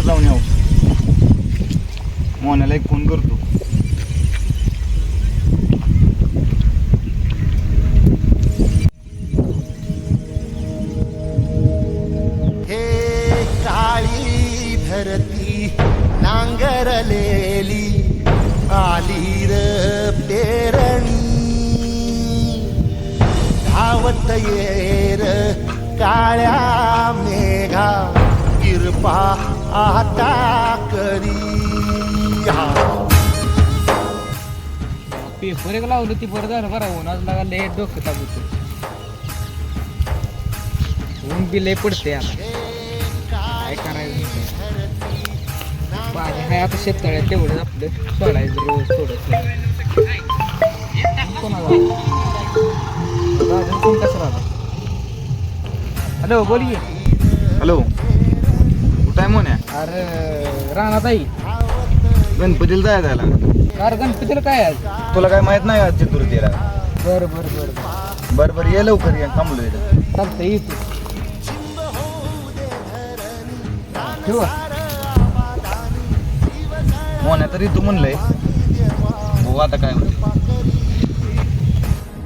जाऊन येऊ. मोन्याला एक फोन करतो. हे काळी धरती नांगरलेली आली र पेरणी धावत येर काळ्या मेघा किरपा आता करी. पेपर एक लावलं ती बरं झालं बरं. ऊन आज लागा लय डोकं ताबूत. ऊन बी लय पडते आता. काय करायचं पाणी हाय आता शेततळ्यात तेवढं आपलं सोडायचं रोज थोडं. कोणाला फोन कसं राहता? हॅलो बोल की. हॅलो कुठं आहे मोन्या? अरे रानात आई गणपतीला जायचं यायला. अरे गणपतीला काय आज? तुला काय माहित नाही आज चतुर्थीला? बरं बरं बरं बरं बरं ये लवकर ये. थांबलो इथं. चालतं येतो. ठेवू मोन्या तरी तू म्हणलंय हो आता काय म्हणतो.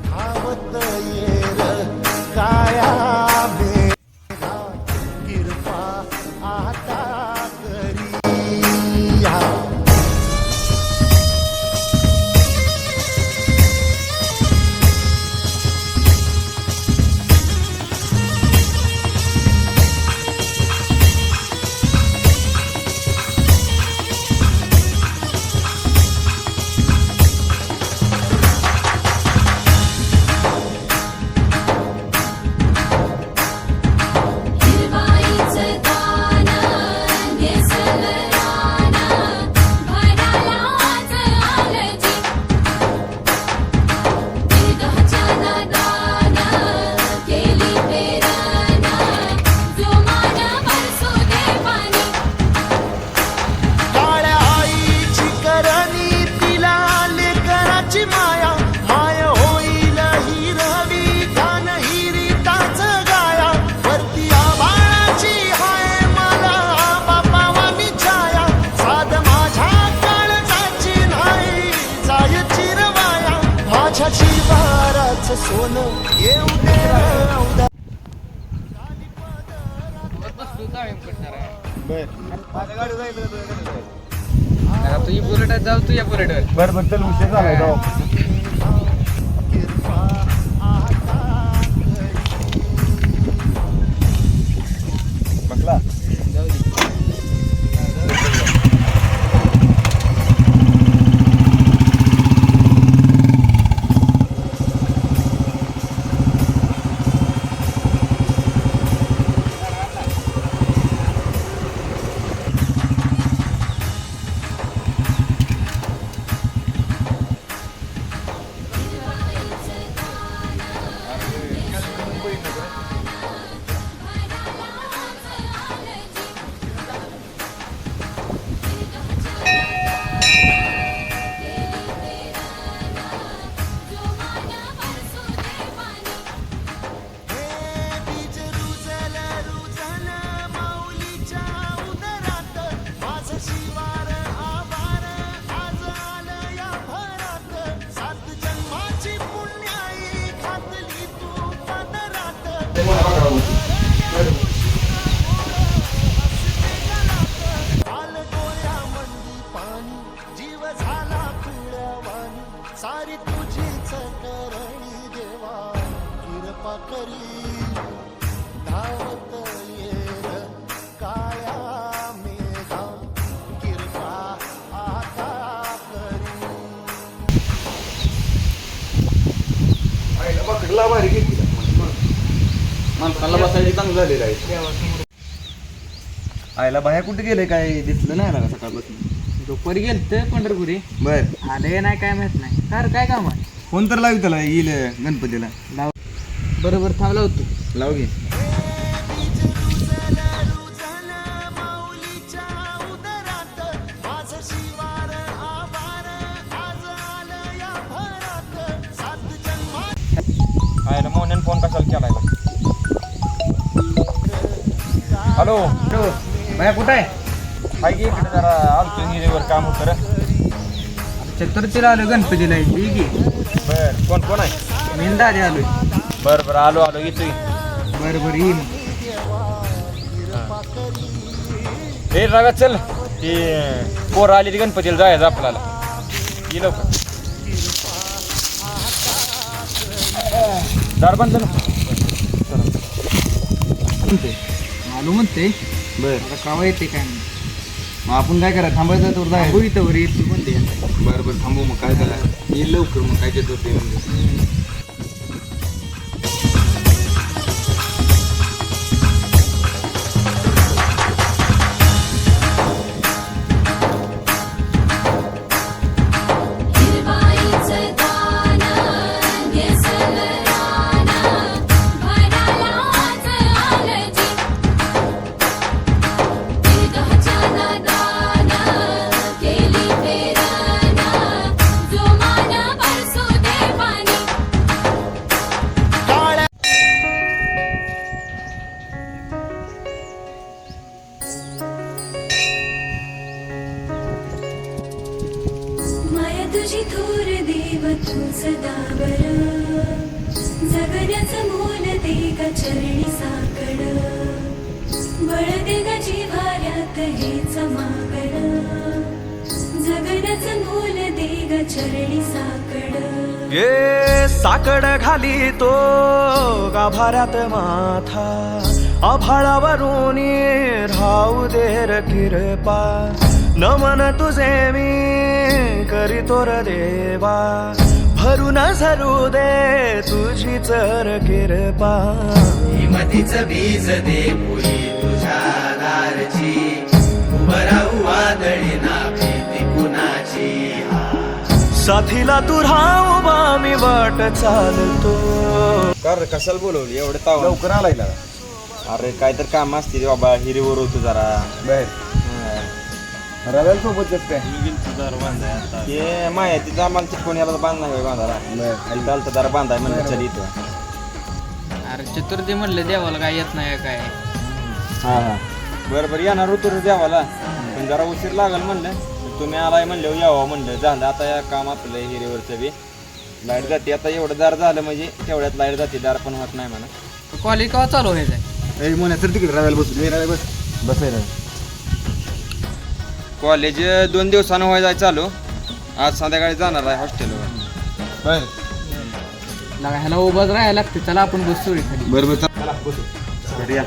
धावत येर काळ्या मेघा किरपा आता करी. सोनं येऊ दे उदा. तू या बुलेटात जाऊ. तू या बुलेटवर. बरं बरं चल उशीर झालाय जाऊ. बसला जाऊ दे. सारी तुझीच करणी देवा किरपा करी. धावत येर काळ्या मेघा किरपा आता करी. पकडला भारी घेतली. माणसाला बसायची चांगलं झालेलं आहे. आयला बाहेर कुठे गेले काय दिसलं नाही ना सकाळपासून. दुपारी गेलत पंढरपुरी. बर आले नाही काय माहित नाही. काय काम आहे? फोन तर लावी त्याला येईल गणपतीला. लाव. बरोबर थांबला होतो. लाव घे. आयला मोहन फोन कशाला केलाय? हॅलो बाया कुठं आहे? हाय की इकडे जरा आलतो हिरेवर काम होतं रे. चतुर्थीला आलो गणपतीला इथे की बर कोण कोण आहे? मी दादी आलोय. बरं बरं आलो येतो की. बरं बरं येईन. हे राव्या चल ती पोरं आली ती गणपतीला जायचं आपल्याला. ये लवकर दार बंद ना. म्हणते आलो म्हणते बर आता कावा येते काय नाही. मग आपण काय करा थांबायचं तर जाय. हो इथं वर येतो म्हणते. बरं बरं थांबू मग काय झालं येईल लवकर मग काय देत होते म्हणजे. माया तुझी थोर देव तू सदा बरा जगण्याचं मोल दे ग चरणी साकड बळ दे ग जिव्हाऱ्यात हेच मागण जगण्याचं मोल दे ग चरणी साकड ये साकड घाली तो गाभाऱ्यात माथा आभाळावरून राहू दे र कृपा नमन तुझे मी करीतो र देवा भरून झरू दे तुझी चर कृपा हिमतीचं बीज दे पुरी तुझ्या दारची उभं राहू वादळी ना भीती कुणाची साथीला तू राहू बा मी वाट चालतो. कर कशाला बोलवली एवढं ताव लवकर आलाय ना. अरे काय तर काम असते बाबा हिरीवर होतो जरा. बर रव्याला सोबत काय ते माया तिचा आम्हाला चिटकोण याला बांधला बांधायला खाली चालतं जरा बांधाय म्हणलं चल इथं. अरे चतुर्थी म्हणलं देवाला काय येत नाही काय. हां हां बरं बरं येणार होतो रे देवाला पण जरा उशीर लागल म्हणलं तुम्ही आलाय म्हणलं यावं म्हणलं. झालं आता या काम आपलं हिरीवरचं बी लाईट जाते आता एवढं दार झालं म्हणजे तेवढ्यात लाईट जाते दार पण होत नाही म्हणा. कॉलेज केव्हा चालू व्हायचं आहे? मोन्या तर तिकडे रव्याला बसू रव्या बस बसायला. कॉलेज 2 दिवसानं व्हायचं चालू. आज संध्याकाळी जाणार आहे हॉस्टेलवर. बरं लागा ह्याला उभाच राहायला लागते. चला आपण बसतो रे खाली. बरं बरं चला बसू या.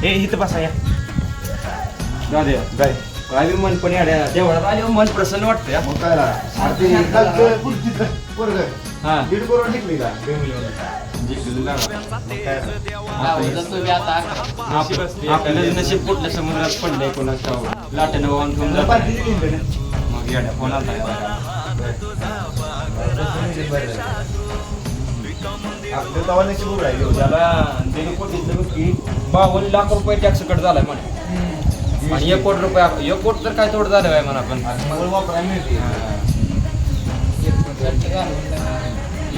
हे इथं बसा या. जाऊ दे जाय काय बी मन पण याड्या देवळात आले मन प्रसन्न वाटतं या. मग काय हां 1.5 करोड निघली का आपल्याला नशीब कुठल्या समुद्रात पडलंय कोणाच्या लाटेनं वाहून घेऊन जातं. मग याड्या फोन आला त्याला 52 लाख रुपये टॅक्स कट झालाय म्हणे. आणि 1 कोटी रुपये 1 कोटी तर काय तोड झालं काय म्हणा पण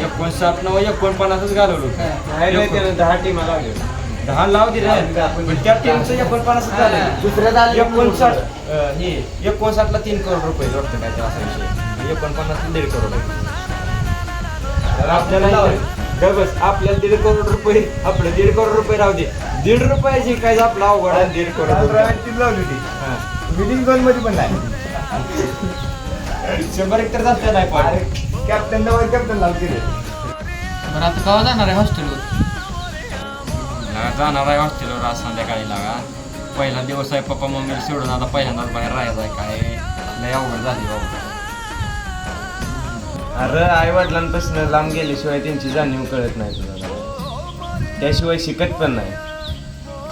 59 नव 49च घालवलो. 10 टीमा लावले 10 लाव दिले पण त्या टीमचं 49च झालं. दुसऱ्या 59 हे 59ला 3 करोड रुपये जोडतं काय ते असा विषय. 49ला 1.5 करोड आपल्याला बस आपल्याला 1.5 करोड रुपये आपलं 1.5 करोड रुपये राहू दे. 1.5 रुपयाची काय आपला अवघड आहे. 1.5 करोड लावली होती विलिंग झोन मध्ये पण नाही 100 तर जास्त नाही पण कॅप्टन लावते. बरं आता केव्हा जाणार आहे हॉस्टेलवर? जाणार आहे हॉस्टेलवर आज संध्याकाळी लागा. पहिला दिवस आहे पप्पा मम्मीला सोडून आता पहिल्यांदाच बाहेर राहायचं आहे. काय लय अवघड झाली बाबा. अरे आई वडिलांपासून लांब गेल्याशिवाय त्यांची जाणीव कळत नाही तुला. त्याशिवाय शिकत पण नाही.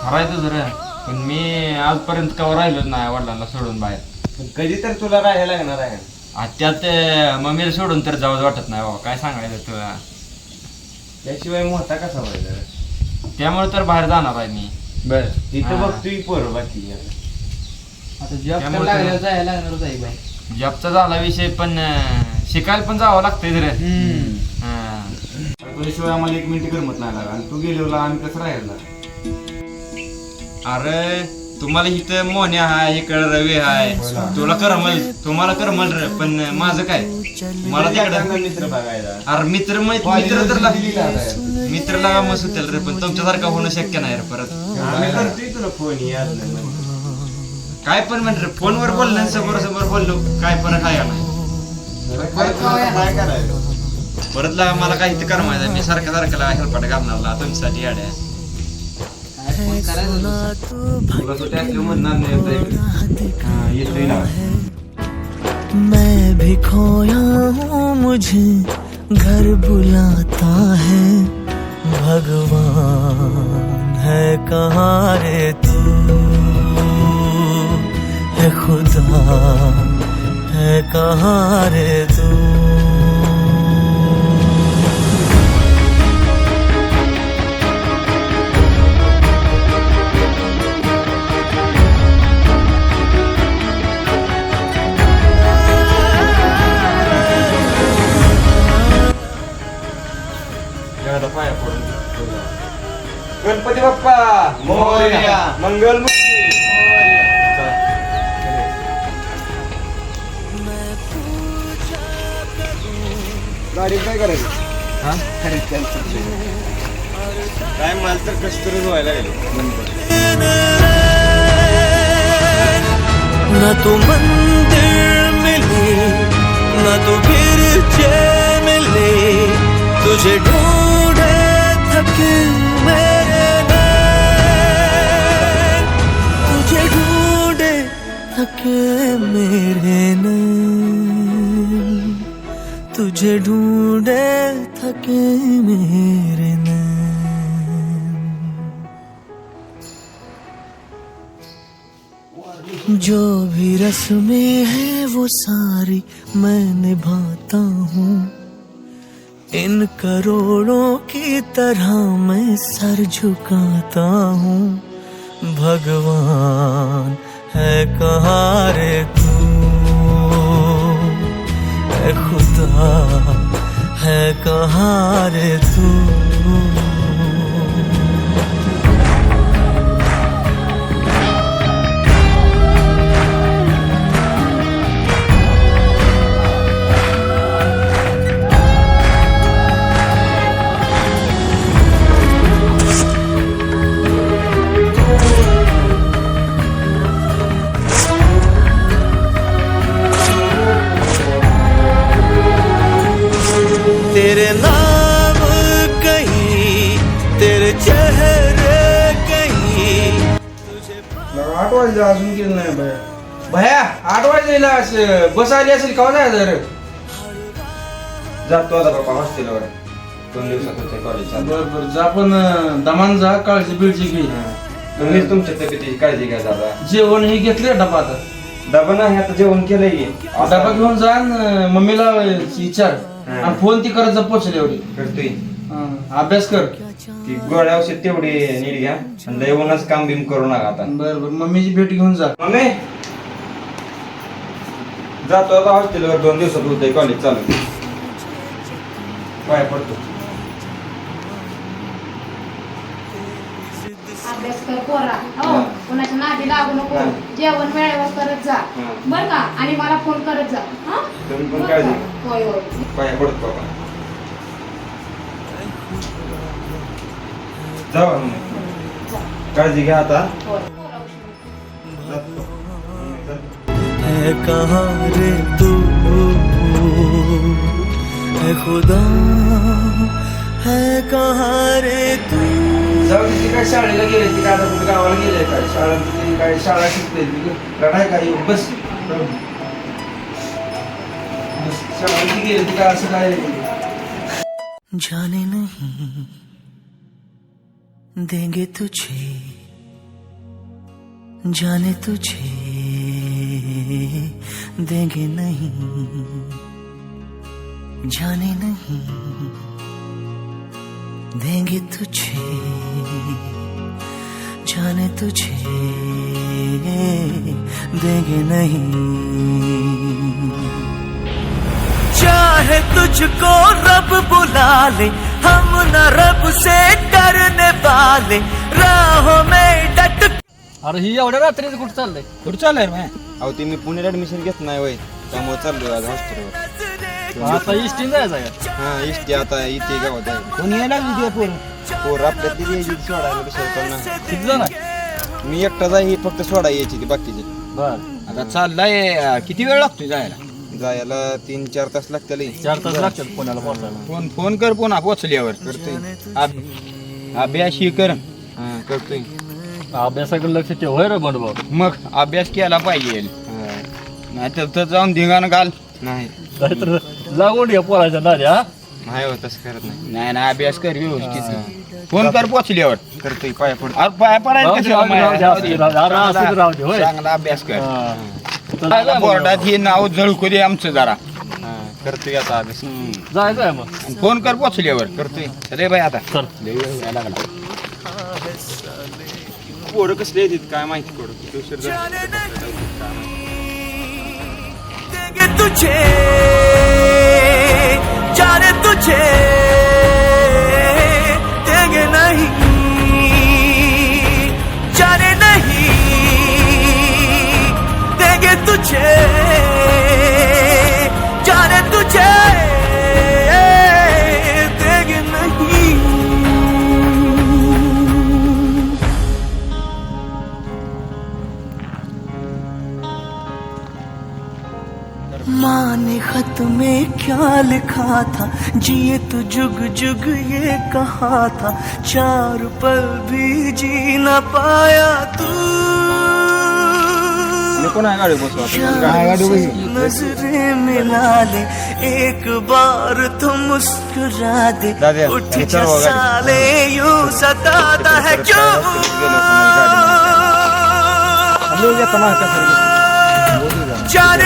खरायचं जरा पण मी आजपर्यंत कवा राहिलोच नाही वडिलांना सोडून बाहेर. कधी तर तुला राहायला लागणार आहे. त्यात मम्मीला सोडून तर जावंच वाटत नाही बाबा. काय सांगायचं तुला. त्याशिवाय मोठा कसा व्हायचा. त्यामुळे तर बाहेर जाणार आहे मी. बर तिथं हा. बघतोय पोरं बाकी. आता जॉब त्यामुळे लागल्यावर जायला लागणारच आहे बाई. जॉबचा झाला विषय पण शिकायला पण जावं लागतंय रे. तुझ्याशिवाय आम्हाला 1 मिनिट करमत नाही लागा आणि तू गेलेला आम्ही कसं राहिला. अरे तुम्हाला इथं मोन्या हाय इकडे रवी हाय तुम्हाला करमल रे पण माझं काय मला तिकडे मित्र बघायला अरे मित्र लागा मस्त होतील रे पण तुमच्यासारखं होणं शक्य नाही रे परत तुला फोन काय पण म्हण रे फोनवर बोललं समोर बोललो काय फरक आहे काय करायचं परत लागा मला काही इथं करमायचं मी सारखं लागा हेल्पाट घालणार तुमच्यासाठी याड्या मैं भी खोया हूँ मुझे घर बुलाता है भगवान है कहाँ रे तू है खुदा है कहाँ रे तू गणपती बाप्पा मोरया मंगल गाडी काय करायची काय मला तर कष्ट व्हायला न तो मंदिर मिले न तो गिरजे मिले तुझे ढूंढे थके मेरे नैन तुझे ढूंढे थके मेरे नैन तुझे ढूंढे थके मेरे नैन जो भी रस्में हैं वो सारी मैं निभाता हूँ इन करोड़ों की तरह मैं सर झुकाता हूँ भगवान है कहाँ रे तू है खुदा है कहाँ रे तू तेरे नाम कहीं तेरे चेहरे कहीं 8 वाजले अजून गेलं नाही भया 8 वाजलेला बस आली असेल का जायचं रे जातो आता बाप्पा हॉस्टेलवर 2 दिवसात होते कॉलेज बरं जा पण दमान जा काळजी बिळजी घे तुम्हीच तुमच्या तब्येतीची काळजी घ्या दादा जेवण हे घेतले डबा आता डबा नाही आता जेवण केलंय डबा घेऊन जा मम्मीला विचार आणि फोन ती करत जा पोचले एवढी करतोय अभ्यास कर ती गोळ्या औषध तेवढी नीट घ्या आणि येऊनच काम बिम करू नका आता बरं मम्मीची भेट घेऊन जा मम्मी जातो आता हॉस्टेलवर 2 दिवसात होतंय कॉलेज चालू काय पडतो अभ्यास कर पोरा हो कोणाच्या नादी लागू नको जेवण वेळेवर करत जा बर का आणि मला फोन करत जा हा तुम्ही पण काळजी होय होय काय पडतो बाबा जाऊ काळजी घ्या आता है कहाँ रे तू है खुदा है कहाँ रे तू जाऊ ती काय शाळेला गेले ती काय आता कुठे गावाला गेले काय शाळा शिकते रडाय काय बस शाळेला गेले ती काय असं काय जाने नहीं देंगे तुझे जाने तुझे देंगे नहीं जाने नहीं देंगे तुझे जाने तुझे देंगे नहीं चाहे तुझको रब बुला ले हम न रब से डरने वाले राहों में डट अरे ही एवढ्या रात्रीचं कुठं चाललंय? कुठं चाललंय रे अहो ते मी पुण्यात ऍडमिशन घेत नाही वय, त्यामुळे चाललोय आज हॉस्टेलवर. आता इष्टीन जायचं का? हा इष्टी आता इथे गावात आहे. कोण यायला लागली पोरं? पोर आपल्यात ती यायची सोडायला दुसरं ना. किती जण आहे? मी एकटाच आहे, ही फक्त सोडा यायची ती बाकीची. बर. आता चाललाय किती वेळ लागतोय जायला? जायला 3-4 तास लागतील. 4 तास लागतात पुण्याला पोहोचायला. फोन कर पुन्हा पोचल्यावर. करतोय. अभ्यास ही कर. हा करतोय. अभ्यासाकडे लक्ष ठेव होय रे बंडभाऊ. मग अभ्यास केला पाहिजे, हा. नाही तर जाऊन धिंगाणं घाल. नाही नाहीतर लागून घ्या पोराच्या नाद्या. नाही होत तसं करत नाही. नाही ना अभ्यास कर व्यवस्थित. फोन कर पोचल्यावर. करतोय पाया पडतो. अरे पाया पडायला कशाला राहू दे होय. चांगला अभ्यास कर. हा. बोर्डात हे नाव झळकू दे आमचं जरा. हा करतोय आता अभ्यास. जायचं आहे मग. आणि फोन कर पोचल्यावर. करतोय. रे बाई आता चल. लय वेळ व्हायला लागला. पोरं कसले येतात काय माहिती पडत. किती उशीर झाला काय माहिती. तुझे जाने तुझे देंगे नहीं जाने नहीं देंगे तुझे जाने तुझे देंगे नहीं. माँ ने खत में क्या लिखा था, जिए तो जुग जुग ये कहा था, 4 पल भी जी न पाया तू. कोण आहे गाडी बसवा. नजरें मिला ले एक बार तो मुस्कुरा दे. दादा, उठ हे जा चढवा गाडी. साले यूं सताता है क्यों. जाने